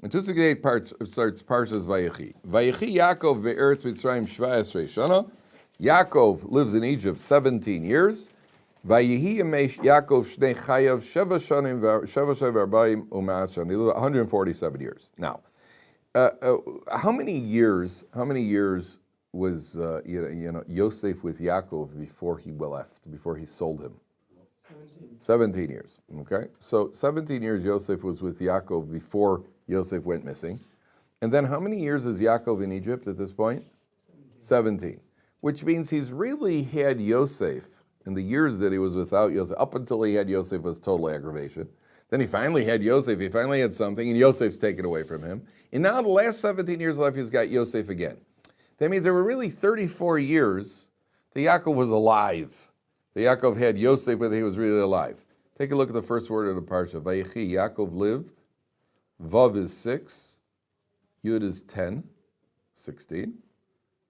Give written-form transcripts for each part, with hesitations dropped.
In 268 parts, it starts Parshas Vayechi. Vayechi Yaakov be'eretz Mitzrayim shva esrei shana. Yaakov lives in Egypt 17 years. Vayehi yamesh Yaakov shnei chayav sheva shanim v'arba'im u'ma'as shanim. He lived 147 years. Now, how many years was Yosef with Yaakov before he left, before he sold him? 17 years. Okay, so 17 years Yosef was with Yaakov before Yosef went missing. And then how many years is Yaakov in Egypt at this point? 17. Which means he's really had Yosef in the years that he was without Yosef. Up until he had Yosef was total aggravation. Then he finally had Yosef, he finally had something, and Yosef's taken away from him. And now the last 17 years left, he's got Yosef again. That means there were really 34 years that Yaakov was alive. That Yaakov had Yosef when he was really alive. Take a look at the first word of the parsha. Vayechi, Yaakov lived. Vav is 6. Yud is 10, 16.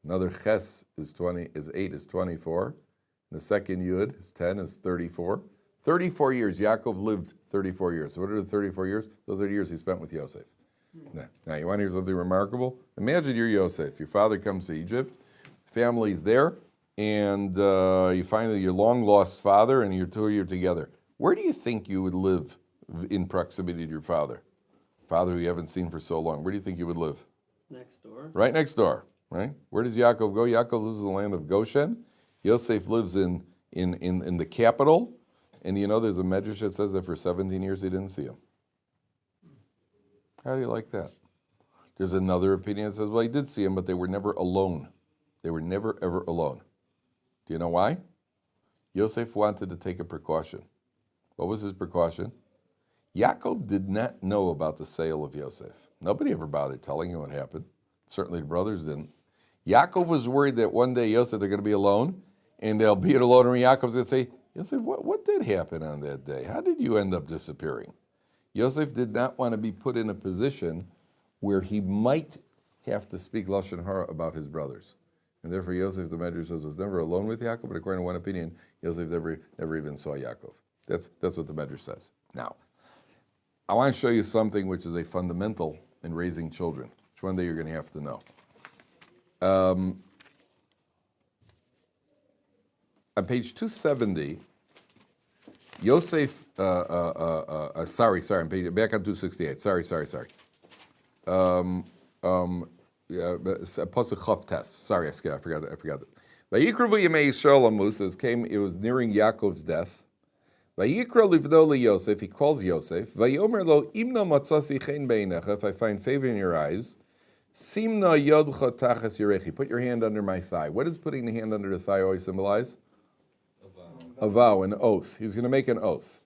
Another Ches is 20, is 8, is 24. And the second Yud is 10, is 34. 34 years. Yaakov lived 34 years. So what are the 34 years? Those are the years he spent with Yosef. Now, you want to hear something remarkable? Imagine you're Yosef. Your father comes to Egypt. Family's there. And you find your long-lost father, and you're together. Where do you think you would live in proximity to your father? Father who you haven't seen for so long. Where do you think you would live? Next door. Right next door, right? Where does Yaakov go? Yaakov lives in the land of Goshen. Yosef lives in the capital. And there's a medrash that says that for 17 years he didn't see him. How do you like that? There's another opinion that says, well, he did see him, but they were never alone. They were never, ever alone. Do you know why? Yosef wanted to take a precaution. What was his precaution? Yaakov did not know about the sale of Yosef. Nobody ever bothered telling him what happened. Certainly the brothers didn't. Yaakov was worried that one day Yosef, they're going to be alone, and they'll be alone, and Yaakov's going to say, Yosef, what did happen on that day? How did you end up disappearing? Yosef did not want to be put in a position where he might have to speak Lashon Hara about his brothers. And therefore Yosef, the Medrash says, was never alone with Yaakov, but according to one opinion, Yosef never even saw Yaakov. That's what the Medrash says. Now, I want to show you something which is a fundamental in raising children, which one day you're going to have to know. On page 270, Yosef, sorry, back on 268, sorry. Pasuk Chav Tes, sorry, I forgot it. Vayikra v'yamei Yisrael Amos, it was nearing Yaakov's death. Vayikra livno Yosef, he calls Yosef. Vayomer lo imna matzasi chen beinecha, if I find favor in your eyes. Simna yodcha tachas yirechi, put your hand under my thigh. What does putting the hand under the thigh always symbolize? A vow, an oath. He's going to make an oath.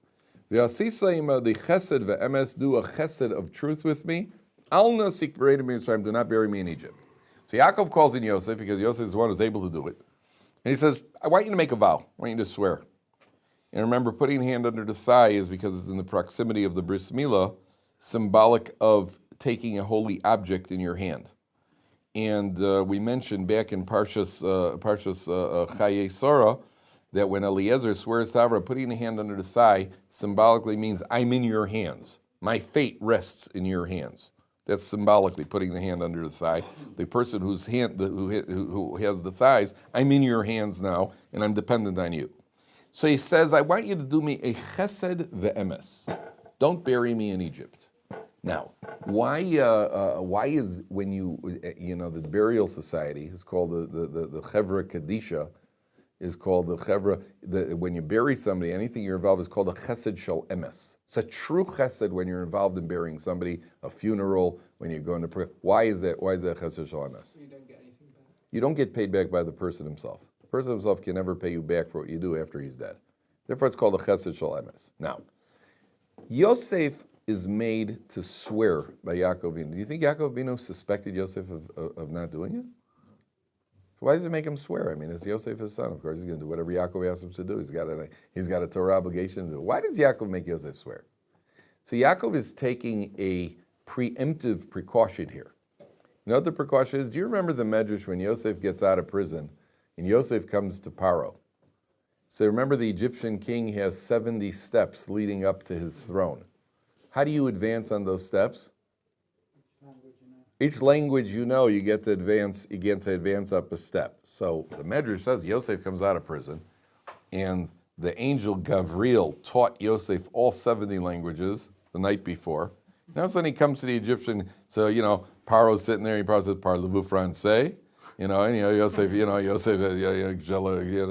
V'asisa the chesed ve'emes, do a chesed of truth with me. Al nasik b'reidim b'Mitzrayim, do not bury me in Egypt. So Yaakov calls in Yosef because Yosef is the one who's able to do it. And he says, I want you to make a vow. I want you to swear. And remember, putting the hand under the thigh is because it's in the proximity of the bris milah, symbolic of taking a holy object in your hand. And we mentioned back in Parshas Chayei Sarah that when Eliezer swears to Avram, putting the hand under the thigh symbolically means I'm in your hands. My fate rests in your hands. That's symbolically putting the hand under the thigh. The person who has the thighs, I'm in your hands now, and I'm dependent on you. So he says, I want you to do me a chesed ve'emes. Don't bury me in Egypt. Now, why is when the burial society is called the Chevra Kadisha, is called the Chevra, when you bury somebody, anything you're involved is called a chesed shel emes. It's a true chesed when you're involved in burying somebody, a funeral, when you're going to pray. Why is that chesed shel emes? You don't get anything back. You don't get paid back by the person himself. The person himself can never pay you back for what you do after he's dead. Therefore, it's called a chesed shel emes. Now, Yosef is made to swear by Yaakov Avinu. Do you think Yaakov Avinu suspected Yosef of not doing it? Why does it make him swear? I mean, it's Yosef his son. Of course, he's going to do whatever Yaakov asks him to do. He's got a Torah obligation to do. Why does Yaakov make Yosef swear? So Yaakov is taking a preemptive precaution here. You know what the precaution is? Do you remember the Medrash when Yosef gets out of prison and Yosef comes to Paro? So remember the Egyptian king has 70 steps leading up to his throne. How do you advance on those steps? Each language you get to advance up a step. So the Medrash says Yosef comes out of prison, and the angel Gabriel taught Yosef all 70 languages the night before. Now, then he comes to the Egyptian, so, Paro's sitting there, he probably says, Parlez-vous français? Yosef,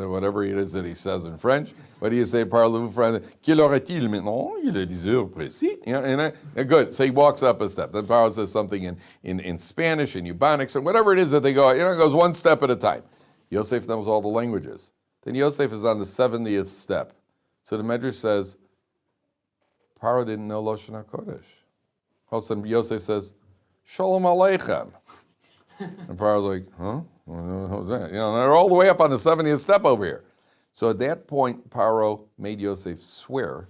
whatever it is that he says in French. What do you say, Parlez-vous français? Quelle heure est-il maintenant? Il est 10 heures précis. Good. So he walks up a step. Then Paro says something in Spanish, in Ebonics, and whatever it is that they go, it goes one step at a time. Yosef knows all the languages. Then Yosef is on the 70th step. So the Medrash says, Paro didn't know Lashon HaKodesh. All of a sudden, Yosef says, Shalom Aleichem. And Paro's like, huh? What was that? They're all the way up on the 70th step over here. So at that point, Paro made Yosef swear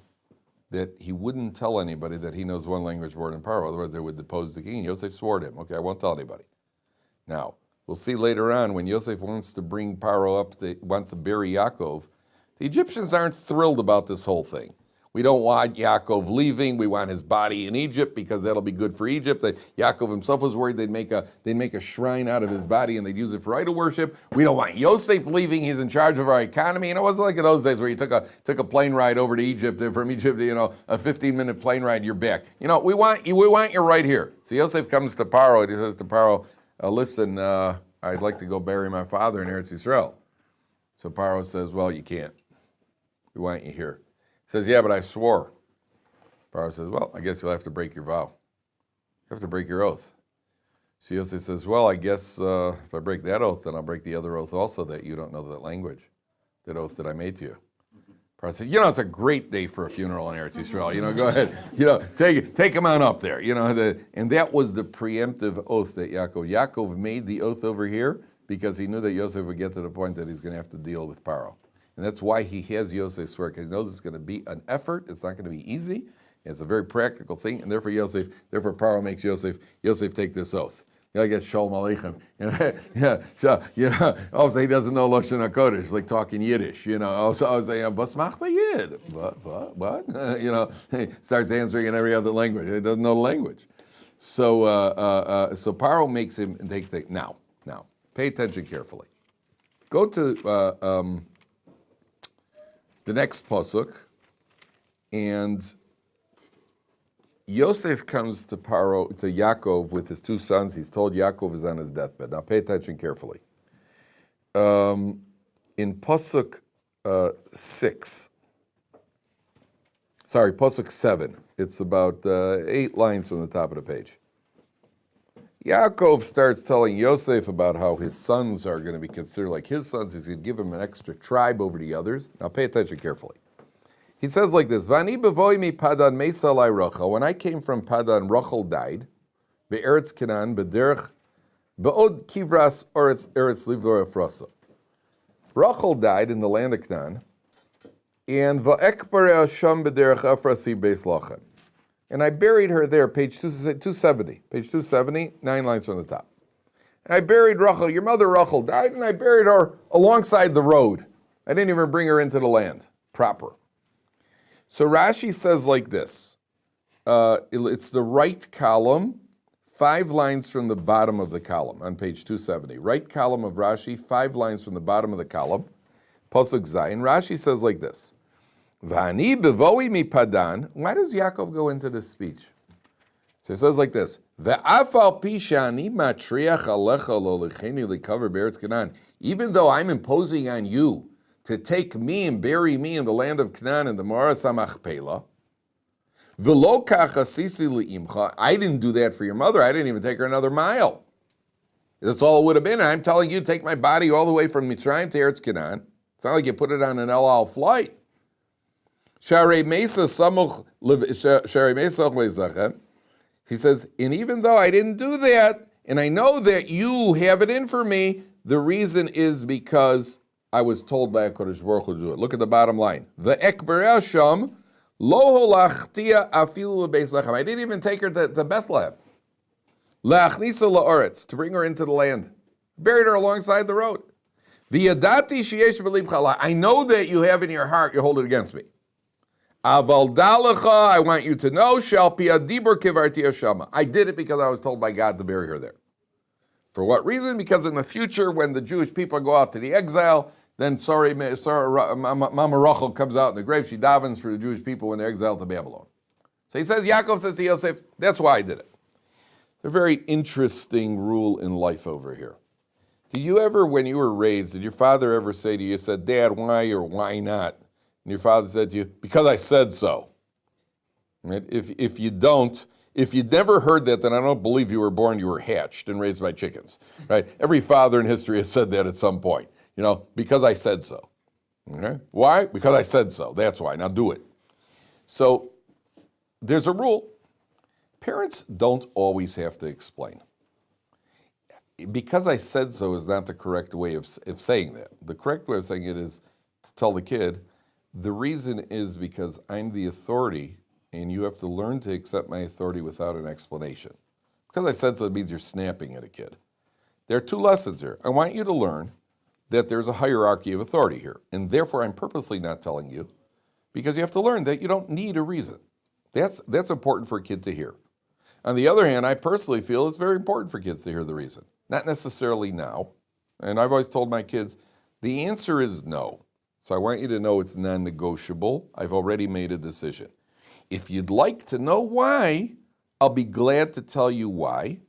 that he wouldn't tell anybody that he knows one language more than Paro. Otherwise, they would depose the king. Yosef swore to him, okay, I won't tell anybody. Now, we'll see later on when Yosef wants to bring Paro up, wants to bury Yaakov, the Egyptians aren't thrilled about this whole thing. We don't want Yaakov leaving. We want his body in Egypt because that'll be good for Egypt. Yaakov himself was worried they'd make a shrine out of his body and they'd use it for idol worship. We don't want Yosef leaving. He's in charge of our economy. And it wasn't like in those days where you took a plane ride over to Egypt, from Egypt, a 15-minute plane ride, you're back. We want you right here. So Yosef comes to Paro and he says to Paro, listen, I'd like to go bury my father in Eretz Yisrael. So Paro says, well, you can't. We want you here. He says, yeah, but I swore. Paro says, well, I guess you'll have to break your vow. You have to break your oath. So Yosef says, well, I guess if I break that oath, then I'll break the other oath also that you don't know that language, that oath that I made to you. Paro says, it's a great day for a funeral in Eretz Yisrael. Go ahead, take him on up there. And that was the preemptive oath that Yaakov made the oath over here because he knew that Yosef would get to the point that he's going to have to deal with Paro. And that's why he has Yosef swear, because he knows it's going to be an effort. It's not going to be easy. It's a very practical thing, and therefore Paro makes Yosef take this oath. I guess Shalom Aleichem. Also he doesn't know Lashon HaKodesh. It's like talking Yiddish. Also I was saying, Bas machta Yid? What? He starts answering in every other language. He doesn't know the language. So Paro makes him take. Now, pay attention carefully. Go to the next pasuk, and Yosef comes to Yaakov with his two sons. He's told Yaakov is on his deathbed. Now pay attention carefully. In pasuk 7, it's about 8 lines from the top of the page. Yaakov starts telling Yosef about how his sons are going to be considered like his sons. He's going to give him an extra tribe over the others. Now pay attention carefully. He says like this, Vani bevoi mi Padan mesalai Rachel. When I came from Padan, Rachel died. Be'eretz Canaan, bederech, be'od kivras eretz livdor Efrasa. Rachel died in the land of Canaan. And va'ekbareh sham bederech Efrasi beis lachem. And I buried her there, page 270. Page 270, 9 lines from the top. And I buried Rachel. Your mother Rachel died, and I buried her alongside the road. I didn't even bring her into the land proper. So Rashi says like this. It's the right column, 5 lines from the bottom of the column on page 270. Right column of Rashi, 5 lines from the bottom of the column. Pasuk Zayin. Rashi says like this. Vani bevoi mi Padan. Why does Yaakov go into this speech? So it says like this: Ve'afal pishani matriach alecha lo lecheni likaver be'eretz Canaan. Even though I'm imposing on you to take me and bury me in the land of Canaan in the Maras HaMachpelah, v'lo kacha sisi li'imcha. I didn't do that for your mother. I didn't even take her another mile. That's all it would have been. I'm telling you to take my body all the way from Mitzrayim to Eretz Canaan. It's not like you put it on an El Al flight. He says, and even though I didn't do that, and I know that you have it in for me, the reason is because I was told by HaKadosh Baruch Hu to do it. Look at the bottom line. Ve'ekbareh sham lo holachtia afilu lebeis lechem. I didn't even take her to Bethlehem. La'achnisa la'aretz, to bring her into the land. Buried her alongside the road. V'yadati sheyesh b'libcha. I know that you have in your heart, you hold it against me. Aval dalacha, I want you to know, shall pi adibur kivarti hashama. I did it because I was told by God to bury her there. For what reason? Because in the future, when the Jewish people go out to the exile, then Mama Rachel comes out in the grave. She davens for the Jewish people when they're exiled to Babylon. So he says, Yaakov says to Yosef, that's why I did it. A very interesting rule in life over here. Did you ever, when you were raised, did your father ever say to you, said, Dad, why or why not? And your father said to you, because I said so. Right? If you never heard that, then I don't believe you were born, you were hatched and raised by chickens. Right? Every father in history has said that at some point. Because I said so. Okay? Why? Because I said so. That's why. Now do it. So there's a rule. Parents don't always have to explain. Because I said so is not the correct way of saying that. The correct way of saying it is to tell the kid, the reason is because I'm the authority and you have to learn to accept my authority without an explanation. Because I said so it means you're snapping at a kid. There are two lessons here. I want you to learn that there's a hierarchy of authority here. And therefore I'm purposely not telling you because you have to learn that you don't need a reason. That's important for a kid to hear. On the other hand, I personally feel it's very important for kids to hear the reason. Not necessarily now. And I've always told my kids, the answer is no. So I want you to know it's non-negotiable. I've already made a decision. If you'd like to know why, I'll be glad to tell you why.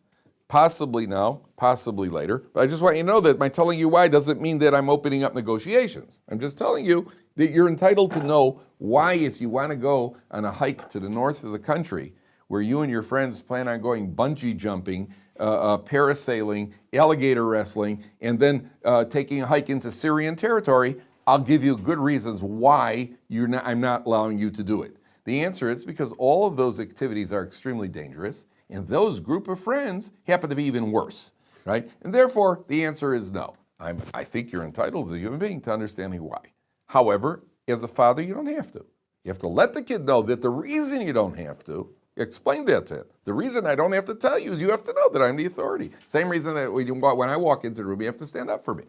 Possibly now, possibly later. But I just want you to know that my telling you why doesn't mean that I'm opening up negotiations. I'm just telling you that you're entitled to know why, if you want to go on a hike to the north of the country, where you and your friends plan on going bungee jumping, parasailing, alligator wrestling, and then taking a hike into Syrian territory, I'll give you good reasons why I'm not allowing you to do it. The answer is because all of those activities are extremely dangerous, and those group of friends happen to be even worse, right? And therefore, the answer is no. I think you're entitled as a human being to understanding why. However, as a father, you don't have to. You have to let the kid know that the reason you don't have to, explain that to him. The reason I don't have to tell you is you have to know that I'm the authority. Same reason that when I walk into the room, you have to stand up for me.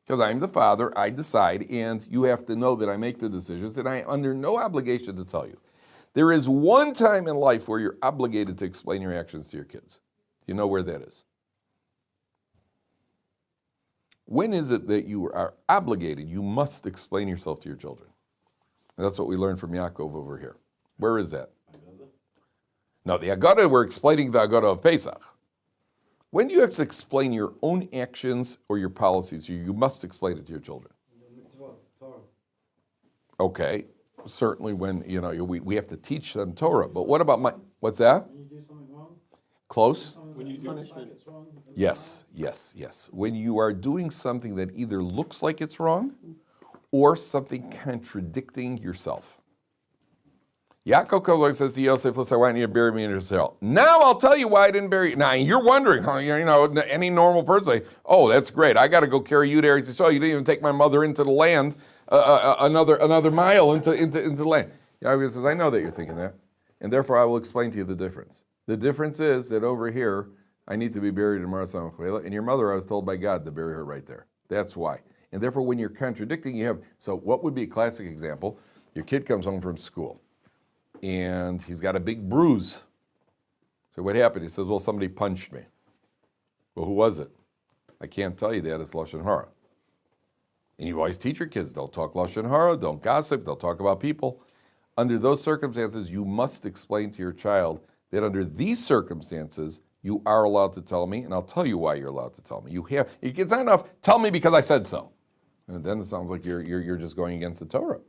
Because I'm the father, I decide, and you have to know that I make the decisions, and I am under no obligation to tell you. There is one time in life where you're obligated to explain your actions to your kids. You know where that is? When is it that you are obligated, you must explain yourself to your children? And that's what we learned from Yaakov over here. Where is that? No, the Agada, we're explaining the Agada of Pesach. When do you have to explain your own actions or your policies? You must explain it to your children. Torah. Okay, certainly when, we have to teach them Torah. But what about what's that? When you do something wrong? Close? When you do punishment. It's wrong. Yes. When you are doing something that either looks like it's wrong or something contradicting yourself. Yaakov Kaplan says to Yosef, listen, I want you to bury me in Israel. Now I'll tell you why I didn't bury you. Now you're wondering, any normal person say, oh, that's great. I got to go carry you to Eretz Yisrael. You didn't even take my mother into the land, another mile into the land. Yaakov says, I know that you're thinking that, and therefore I will explain to you the difference. The difference is that over here, I need to be buried in Marasam Chayla, and your mother, I was told by God to bury her right there. That's why. And therefore, when you're contradicting, so what would be a classic example? Your kid comes home from school, and he's got a big bruise. So what happened? He says, well, somebody punched me. Well, who was it? I can't tell you that. It's Lashon Hara. And you always teach your kids, don't talk Lashon Hara, don't gossip, don't talk about people. Under those circumstances, you must explain to your child that under these circumstances, you are allowed to tell me, and I'll tell you why you're allowed to tell me. It's not enough, tell me because I said so. And then it sounds like you're just going against the Torah.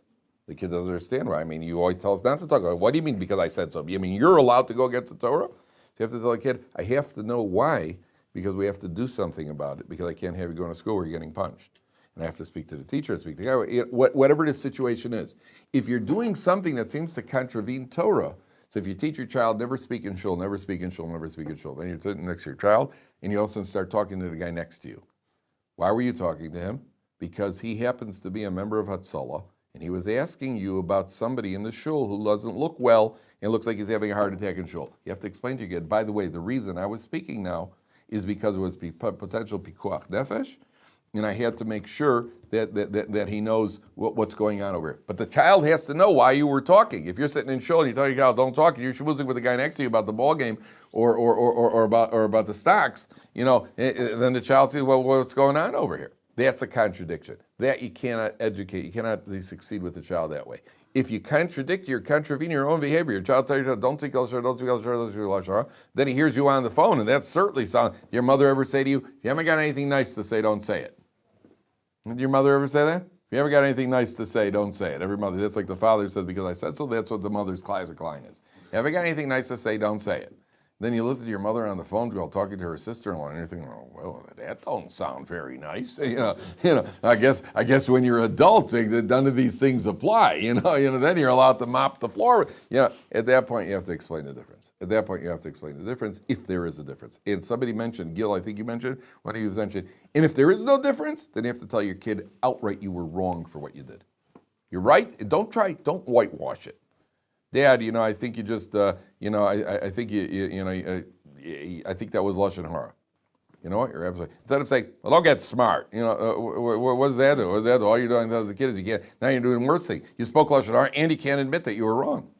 The kid doesn't understand why. You always tell us not to talk about it. What do you mean because I said so? You mean you're allowed to go against the Torah? So you have to tell the kid, I have to know why, because we have to do something about it, because I can't have you going to school where you're getting punched. And I have to speak to the teacher, speak to the guy, whatever the situation is. If you're doing something that seems to contravene Torah, so if you teach your child, never speak in shul, never speak in shul, never speak in shul, then you're sitting next to your child, and you also start talking to the guy next to you. Why were you talking to him? Because he happens to be a member of Hatzalah, and he was asking you about somebody in the shul who doesn't look well and looks like he's having a heart attack in shul. You have to explain to your kid, by the way, the reason I was speaking now is because it was potential pikuach nefesh, And I had to make sure that he knows what's going on over here. But the child has to know why you were talking. If you're sitting in shul and you tell your child, don't talk, and you're schmoozing with the guy next to you about the ball game or about the stocks, then the child says, well, what's going on over here? That's a contradiction. That you cannot educate. You cannot succeed with the child that way. If you contradict, you're contravening your own behavior. Your child tells you, don't speak Lashon, don't speak Lashon, don't speak Lashon. Then he hears you on the phone, and that's certainly sound. Did your mother ever say to you, if you haven't got anything nice to say, don't say it? Did your mother ever say that? If you haven't got anything nice to say, don't say it. Every mother, that's like the father says, because I said so, that's what the mother's classic line is. If you haven't got anything nice to say, don't say it. Then you listen to your mother on the phone while talking to her sister-in-law, and you're thinking, oh, well, that don't sound very nice. I guess when you're adult, none of these things apply. Then you're allowed to mop the floor. At that point, you have to explain the difference. At that point, you have to explain the difference, if there is a difference. And somebody mentioned, Gil, I think you mentioned, one of you mentioned, and if there is no difference, then you have to tell your kid outright you were wrong for what you did. You're right. Don't whitewash it. Dad, I think you just, I think I think that was Lashon Hara. You know what? You're absolutely. Instead of saying, well, don't get smart. What does that do? What does that do? All you're doing as a kid is you can't. Now you're doing worse thing. You spoke Lashon Hara, and you can't admit that you were wrong.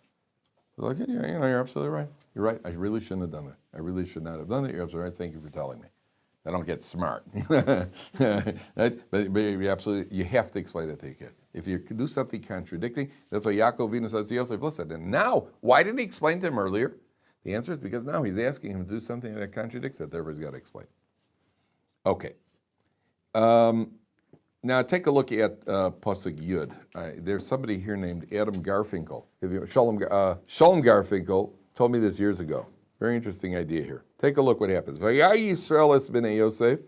Like, you're absolutely right. You're right. I really shouldn't have done that. I really should not have done that. You're absolutely right. Thank you for telling me. I don't get smart. But you absolutely, you have to explain that to your kid. If you do something contradicting, that's why Yaakov Avinu says to Yosef, listen, and now, why didn't he explain to him earlier? The answer is because now he's asking him to do something that contradicts it, therefore he's got to explain. Okay. Now take a look at Pasuk Yud. There's somebody here named Adam Garfinkel. Shalom Garfinkel told me this years ago. Very interesting idea here. Take a look what happens. Vayechi Yisrael es b'nei Yosef.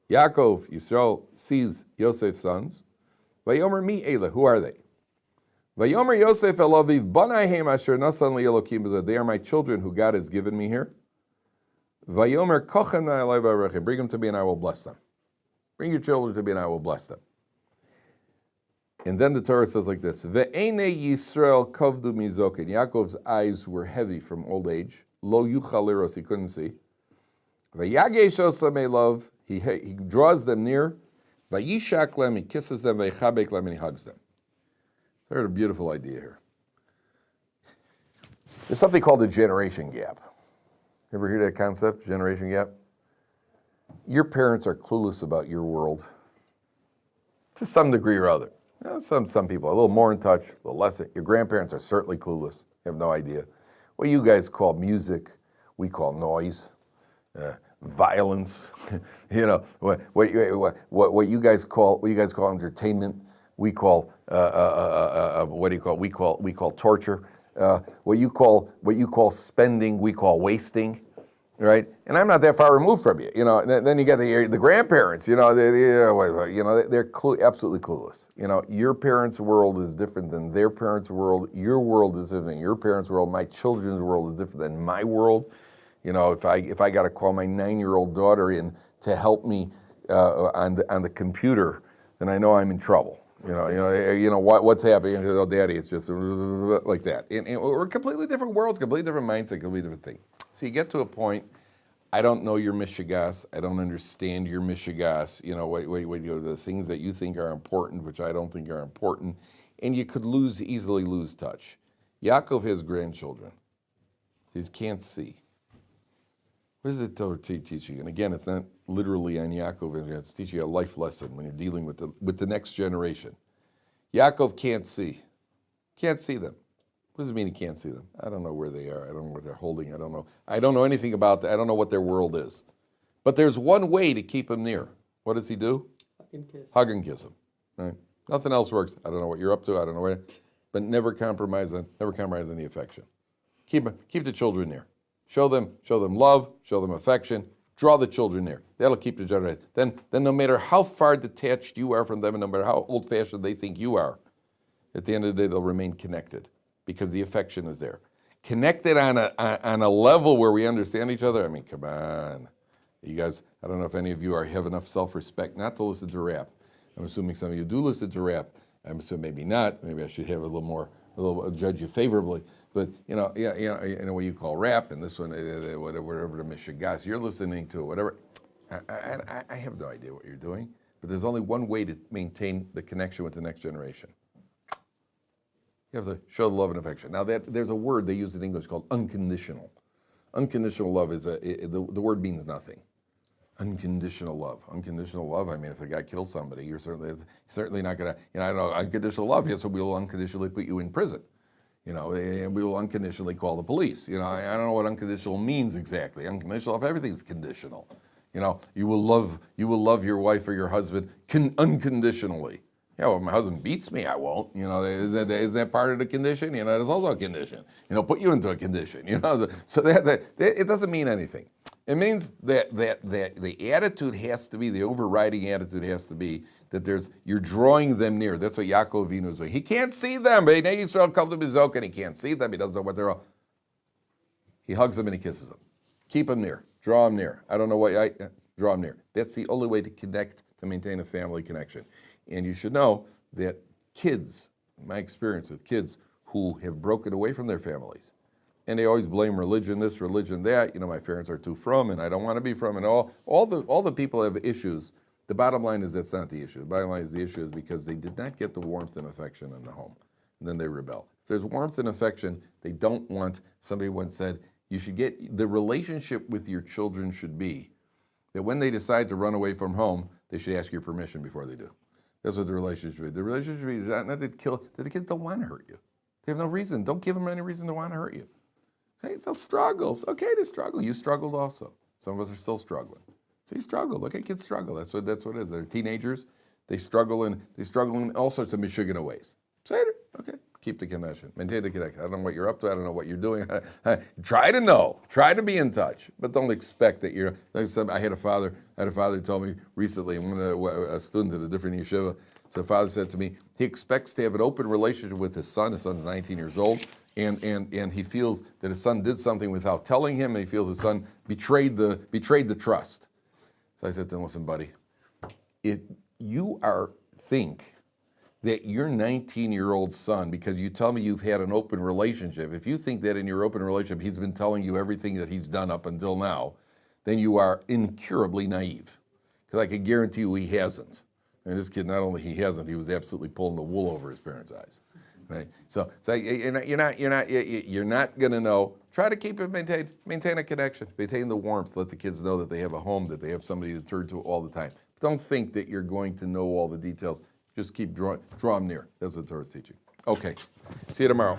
Yaakov, Yisrael, sees Yosef's sons. Vayomer mi eila, who are they? Vayomer Yosef el aviv, banayhem asher nasan li Elokim b'zeh. They are my children who God has given me here. Vayomer kochem na'alei v'arechem. Bring them to me and I will bless them. Bring your children to me and I will bless them. And then the Torah says like this. Ve'enei Yisrael kovdu mizokin. Yaakov's eyes were heavy from old age. Lo yuchal liros, he couldn't see. Vayagesh osam elov, he draws them near. Vayishak lem, he kisses them. Vaychabek lem, and he hugs them. So I heard a beautiful idea here. There's something called a generation gap. Ever hear that concept, generation gap? Your parents are clueless about your world to some degree or other. Some people are a little more in touch, a little less. Your grandparents are certainly clueless. You have no idea. What you guys call music, we call noise, violence. What you guys call entertainment, we call we call torture. What you call spending, we call wasting. Right, and I'm not that far removed from you. Then you get the grandparents. They're absolutely clueless. Your parents' world is different than their parents' world. Your world is different than your parents' world. My children's world is different than my world. If I got to call my 9-year-old daughter in to help me on the computer, then I know I'm in trouble. What's happening? Oh, Daddy, it's just like that. And we're completely different worlds, completely different mindset, completely different thing. So you get to a point, I don't know your mishigas, I don't understand your mishigas, the things that you think are important, which I don't think are important, and you could easily lose touch. Yaakov has grandchildren. He just can't see. What is it Torah teaching? And again, it's not literally on Yaakov, it's teaching a life lesson when you're dealing with the next generation. Yaakov can't see. Can't see them. What does it mean he can't see them? I don't know where they are. I don't know what they're holding. I don't know anything about that. I don't know what their world is. But there's one way to keep them near. What does he do? Hug and kiss them. Right? Nothing else works. I don't know what you're up to. I don't know where. But never compromise on the affection. Keep the children near. Show them love. Show them affection. Draw the children near. That'll keep the generation. Then no matter how far detached you are from them, and no matter how old-fashioned they think you are, at the end of the day they'll remain connected. Because the affection is there. Connected on a level where we understand each other. I mean, come on. You guys, I don't know if any of you have enough self-respect not to listen to rap. I'm assuming some of you do listen to rap. I'm assuming maybe not. Maybe I should have a little judge you favorably. But, what you call rap, and this one, whatever the mishigas you're listening to, whatever. I have no idea what you're doing. but there's only one way to maintain the connection with the next generation. You have to show the love and affection. Now, there's a word they use in English called unconditional. Unconditional love the word means nothing. Unconditional love. Unconditional love, I mean, if a guy kills somebody, you're certainly not going to, I don't know, unconditional love, yes, so we will unconditionally put you in prison. And we will unconditionally call the police. I don't know what unconditional means exactly. Unconditional love, everything's conditional. You will love your wife or your husband unconditionally. Yeah, well, if my husband beats me, I won't. Is that part of the condition? There's also a condition. Put you into a condition. So that it doesn't mean anything. It means that the attitude has to be, the overriding attitude has to be that you're drawing them near. That's what Yaakov Avinu is doing. He can't see them. Israel comes to Bizok and he can't see them. He doesn't know what they're all. He hugs them and he kisses them. Keep them near. Draw them near. I don't know what draw them near. That's the only way to connect, to maintain a family connection. And you should know that kids, my experience with kids who have broken away from their families, and they always blame religion, this, religion, that. My parents are too frum, and I don't want to be frum, and all the people have issues. The bottom line is that's not the issue. The bottom line is the issue is because they did not get the warmth and affection in the home, and then they rebel. If there's warmth and affection, they don't want. Somebody once said you should get the relationship with your children should be that when they decide to run away from home, they should ask your permission before they do. That's what the relationship is. The relationship is not that the kids don't want to hurt you. They have no reason. Don't give them any reason to want to hurt you. Hey, they'll struggle. It's okay to struggle. You struggled also. Some of us are still struggling. So you struggle. Look at kids struggle. That's what it is. They're teenagers. They struggle in all sorts of Michigan ways. Say it. Okay. Keep the connection. Maintain the connection. I don't know what you're up to. I don't know what you're doing. Try to know. Try to be in touch. But don't expect that you're. I had a father who told me recently, a student at a different yeshiva. So the father said to me, he expects to have an open relationship with his son. His son's 19 years old. And he feels that his son did something without telling him, and he feels his son betrayed the trust. So I said to him, listen, buddy, if you think that your 19-year-old son, because you tell me you've had an open relationship, if you think that in your open relationship he's been telling you everything that he's done up until now, then you are incurably naive. Because I can guarantee you he hasn't. And this kid, not only he hasn't, he was absolutely pulling the wool over his parents' eyes. Right? So you're not going to know. Try to keep it maintain a connection, maintain the warmth. Let the kids know that they have a home, that they have somebody to turn to all the time. Don't think that you're going to know all the details. Just keep draw them near. That's what the Torah is teaching. Okay. See you tomorrow.